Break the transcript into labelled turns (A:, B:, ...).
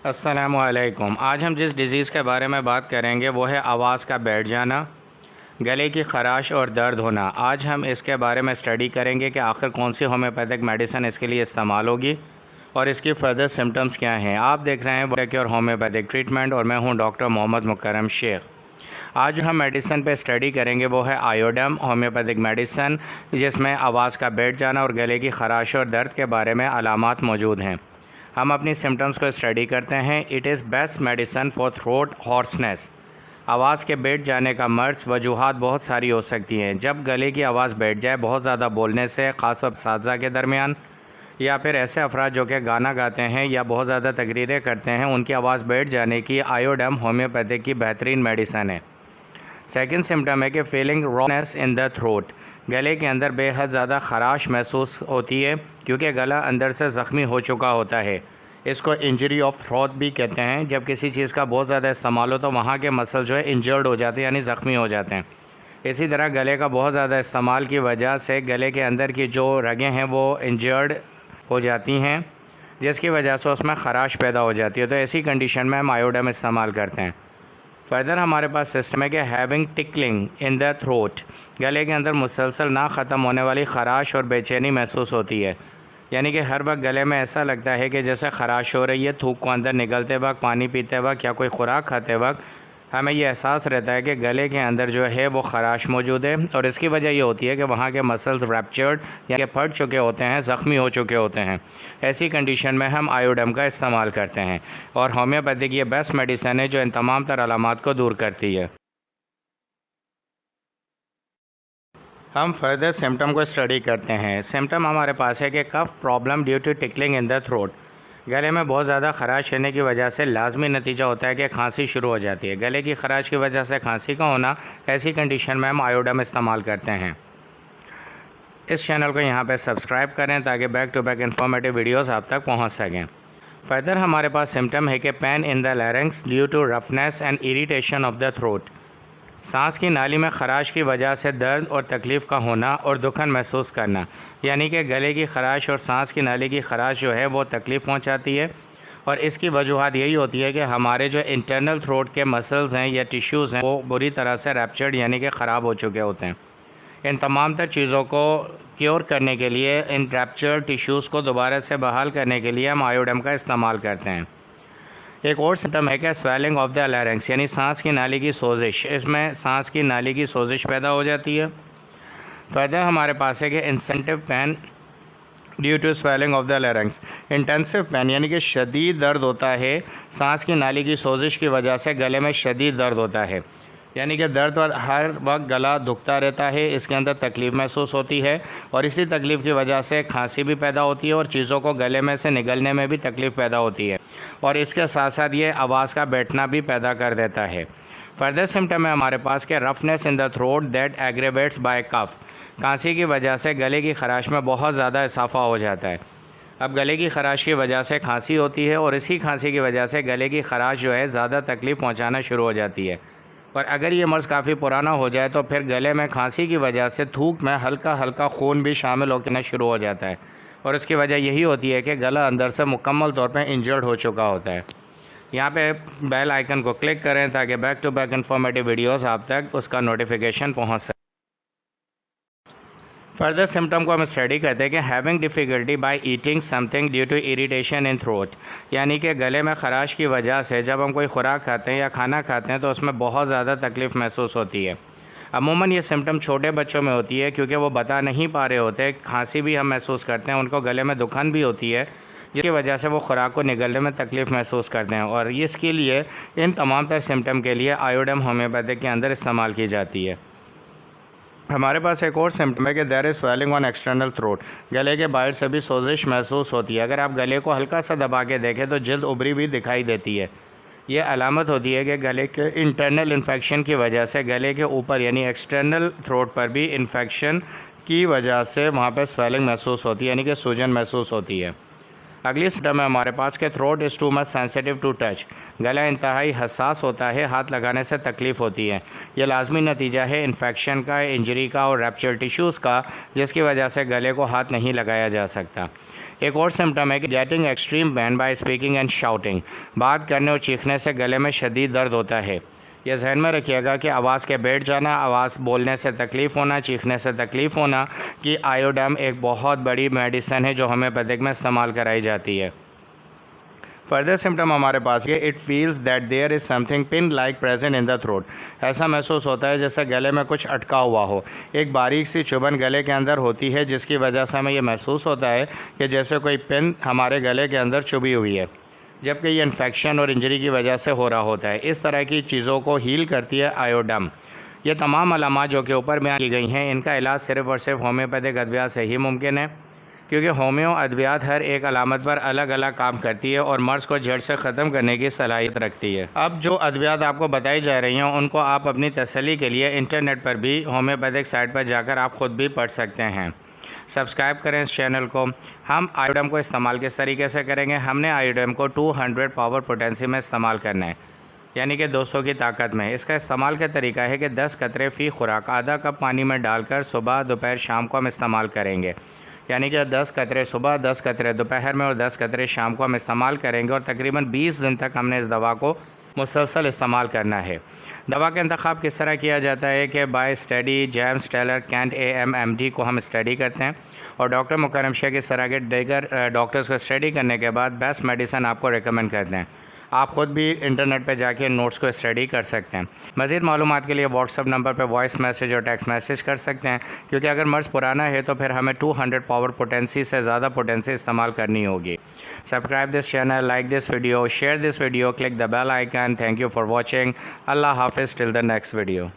A: अस्सलामुअलैकुम। आज हम जिस डिज़ीज़ के बारे में बात करेंगे वो है आवाज़ का बैठ जाना, गले की ख़राश और दर्द होना। आज हम इसके बारे में स्टडी करेंगे कि आखिर कौन सी होम्योपैथिक मेडिसिन इसके लिए इस्तेमाल होगी और इसकी फ़र्दर सिम्टम्स क्या हैं। आप देख रहे हैं वो और होम्योपैथिक ट्रीटमेंट और मैं हूं डॉक्टर मोहम्मद मुकरम शेख। आज हम मेडिसिन पे स्टडी करेंगे वो है आयोडम होम्योपैथिक मेडिसिन, जिसमें आवाज़ का बैठ जाना और गले की ख़राश और दर्द के बारे में अलामात मौजूद हैं। हम अपनी सिम्टम्स को स्टडी करते हैं। It is best medicine for throat hoarseness. आवाज़ के बैठ जाने का मर्ज वजूहात बहुत सारी हो सकती हैं। जब गले की आवाज़ बैठ जाए बहुत ज़्यादा बोलने से, ख़ासतौर पर साज़ा के दरमियान, या फिर ऐसे अफराद जो कि गाना गाते हैं या बहुत ज़्यादा तकरीरें करते हैं, उनकी आवाज़ बैठ जाने की आयोडम होम्योपैथिक की बेहतरीन मेडिसन है। सेकंड सिम्टम है कि feeling rawness in the throat. गले के अंदर बेहद ज़्यादा ख़राश महसूस होती है क्योंकि गला अंदर से ज़ख्मी हो चुका होता है। इसको इंजरी ऑफ थ्रोट भी कहते हैं। जब किसी चीज़ का बहुत ज़्यादा इस्तेमाल हो तो वहाँ के मसल जो है इंजर्ड हो जाते हैं, यानी ज़ख्मी हो जाते हैं। इसी तरह गले का बहुत ज़्यादा इस्तेमाल की वजह से गले के अंदर की जो रगें हैं वो इंजर्ड हो जाती हैं, जिसकी वजह से उसमें ख़राश पैदा हो जाती है। तो ऐसी कंडीशन में हम आयोडम इस्तेमाल करते हैं। फर्दर हमारे पास सिस्टम है कि having tickling in the throat. गले के अंदर मुसलसल ना ख़त्म होने वाली ख़राश और बेचैनी महसूस होती है, यानी कि हर वक्त गले में ऐसा लगता है कि जैसे ख़राश हो रही है। थूक को अंदर निकलते वक्त, पानी पीते वक्त या कोई ख़ुराक खाते वक्त हमें ये एहसास रहता है कि गले के अंदर जो है वो ख़राश मौजूद है, और इसकी वजह ये होती है कि वहाँ के मसल्स रैप्चर्ड या फट चुके होते हैं, ज़ख्मी हो चुके होते हैं। ऐसी कंडीशन में हम आयोडम का इस्तेमाल करते हैं और होम्योपैथिक ये बेस्ट मेडिसिन है जो इन तमाम तर अलामात को दूर करती है। हम फर्दर सिम्टम को स्टडी करते हैं। सिम्टम हमारे पास है कि cough problem due to tickling in the throat. गले में बहुत ज़्यादा ख़राश रहने की वजह से लाजमी नतीजा होता है कि खांसी शुरू हो जाती है। गले की ख़राश की वजह से खांसी का होना, ऐसी कंडीशन में हम आयोडम इस्तेमाल करते हैं। इस चैनल को यहाँ पे सब्सक्राइब करें ताकि back to back informative videos आप तक पहुँच सकें। फर्दर हमारे पास सिम्टम है कि pain in the larynx due to roughness and irritation of the throat. सांस की नाली में ख़राश की वजह से दर्द और तकलीफ़ का होना और दुखन महसूस करना, यानी कि गले की ख़राश और सांस की नाली की ख़राश जो है वो तकलीफ़ पहुंचाती है। और इसकी वजूहत यही होती है कि हमारे जो इंटरनल थ्रोट के मसल्स हैं या टिश्यूज़ हैं वो बुरी तरह से रैप्चर्ड यानी कि ख़राब हो चुके होते हैं। इन तमाम तर चीज़ों को क्योर करने के लिए, इन रैप्चर्ड टिश्यूज़ को दोबारा से बहाल करने के लिए हम आयोडम का इस्तेमाल करते हैं। एक और सिम्टम है कि स्वेलिंग ऑफ द लैरिंक्स, यानी सांस की नाली की सोजिश। इसमें सांस की नाली की सोजिश पैदा हो जाती है। फर्दर हमारे पास है कि incentive pain due to swelling of the larynx. Intensive pain यानी कि शदीद दर्द होता है सांस की नाली की सोजिश की वजह से। गले में शदीद दर्द होता है, यानी कि दर्द हर वक्त गला दुखता रहता है, इसके अंदर तकलीफ़ महसूस होती है और इसी तकलीफ़ की वजह से खांसी भी पैदा होती है और चीज़ों को गले में से निगलने में भी तकलीफ़ पैदा होती है, और इसके साथ साथ ये आवाज़ का बैठना भी पैदा कर देता है। फर्दर सिम्टम है हमारे पास के roughness in the throat that aggravates by cough. खांसी की वजह से गले की ख़राश में बहुत ज़्यादा इजाफा हो जाता है। अब गले की ख़राश की वजह से खांसी होती है और इसी खांसी की वजह से गले की ख़राश जो है ज़्यादा तकलीफ़ पहुँचाना शुरू हो जाती है। और अगर ये मर्ज़ काफ़ी पुराना हो जाए तो फिर गले में खांसी की वजह से थूक में हल्का हल्का खून भी शामिल होकर शुरू हो जाता है, और इसकी वजह यही होती है कि गला अंदर से मुकम्मल तौर पे इंजर्ड हो चुका होता है। यहाँ पे बेल आइकन को क्लिक करें ताकि back to back informative videos आप तक उसका नोटिफिकेशन पहुँच सके। फर्दर सिम्टम को हम स्टडी करते हैं कि having difficulty by eating something due to irritation in throat, यानी कि गले में ख़राश की वजह से जब हम कोई ख़ुराक खाते हैं या खाना खाते हैं तो उसमें बहुत ज़्यादा तकलीफ़ महसूस होती है। अमूमन ये सिम्टम छोटे बच्चों में होती है क्योंकि वो बता नहीं पा रहे होते। खांसी भी हम महसूस करते हैं, उनको गले में दुखन भी होती है, जिसकी वजह से वो ख़ुराक को निगलने में तकलीफ़ महसूस करते हैं, और इसके लिए इन तमाम तर सिम्टम के लिए आयोडम होम्योपैथिक के अंदर इस्तेमाल की जाती है। हमारे पास एक और सिम्टम है कि there is swelling on external throat. गले के बाहर से भी सोजिश महसूस होती है। अगर आप गले को हल्का सा दबा के देखें तो जल्द उभरी भी दिखाई देती है। ये अलामत होती है कि गले के इंटरनल इन्फेक्शन की वजह से गले के ऊपर यानी एक्सटर्नल थ्रोट पर भी इन्फेक्शन की वजह से वहाँ पर स्वेलिंग महसूस होती है, यानी कि सूजन महसूस होती है। अगली सिम्टम है हमारे पास के throat is too much sensitive to touch. गला इंतहाई हसास होता है, हाथ लगाने से तकलीफ़ होती है। यह लाजमी नतीजा है इन्फेक्शन का, इंजरी का और रैप्चर टिश्यूज़ का, जिसकी वजह से गले को हाथ नहीं लगाया जा सकता। एक और सिम्टम है कि getting extreme pain by speaking and shouting. बात करने और चीखने से गले में शदीद दर्द होता है। यह ज़हन में रखिएगा कि आवाज़ के बैठ जाना, आवाज़ बोलने से तकलीफ़ होना, चीखने से तकलीफ़ होना कि आयोडम एक बहुत बड़ी मेडिसन है जो होम्योपैथिक में इस्तेमाल कराई जाती है। फर्दर सिम्टम हमारे पास ये it feels that there is something pin like present in the throat. ऐसा महसूस होता है जैसे गले में कुछ अटका हुआ हो। एक बारीक सी चुभन गले के अंदर होती है जिसकी वजह से हमें यह महसूस होता है कि जैसे कोई पिन हमारे गले के अंदर चुभी हुई है, जबकि ये इन्फेक्शन और इंजरी की वजह से हो रहा होता है। इस तरह की चीज़ों को हील करती है आयोडम। ये तमाम अलामात जो कि ऊपर बयान की गई हैं, इनका इलाज सिर्फ़ और सिर्फ होम्योपैथिक अद्वियात से ही मुमकिन है, क्योंकि होम्यो अद्वियात हर एक अलामत पर अलग अलग काम करती है और मर्ज़ को जड़ से ख़त्म करने की सलाहियत रखती है। अब जो अद्वियात आपको बताई जा रही हैं उनको आप अपनी तसल्ली के लिए इंटरनेट पर भी होम्योपैथिक साइट पर जाकर आप ख़ुद भी पढ़ सकते हैं। सब्सक्राइब करें इस चैनल को। हम आयोडम को इस्तेमाल किस तरीके से करेंगे? हमने आयोडम को 200 पावर पोटेंसी में इस्तेमाल करना है, यानी कि 200 की ताकत में। इसका इस्तेमाल का तरीका है कि 10 कतरे फ़ी खुराक आधा कप पानी में डालकर सुबह, दोपहर, शाम को हम इस्तेमाल करेंगे। यानी कि 10 कतरे सुबह, 10 कतरे दोपहर में और 10 कतरे शाम को हम इस्तेमाल करेंगे और तकरीबन 20 दिन तक हमने इस दवा को मुसलसल इस्तेमाल करना है। दवा का इंतखाब किस तरह किया जाता है कि by study James Taylor Kant AMMD को हम स्टडी करते हैं और डॉक्टर मुकर्रम शेख इस तरह के दीगर डॉक्टर्स को स्टडी करने के बाद बेस्ट मेडिसिन आपको रिकमेंड करते हैं। आप ख़ुद भी इंटरनेट पर जाके नोट्स को स्टडी कर सकते हैं। मज़ीद मालूमात के लिए व्हाट्सअप नंबर पर वॉइस मैसेज और टेक्स्ट मैसेज कर सकते हैं, क्योंकि अगर मर्ज़ पुराना है तो फिर हमें 200 पावर पोटेंसी से ज़्यादा पोटेंसी इस्तेमाल करनी होगी। Subscribe this channel, like this video, share this video, click the bell icon. Thank you for watching. Allah hafiz till the next video.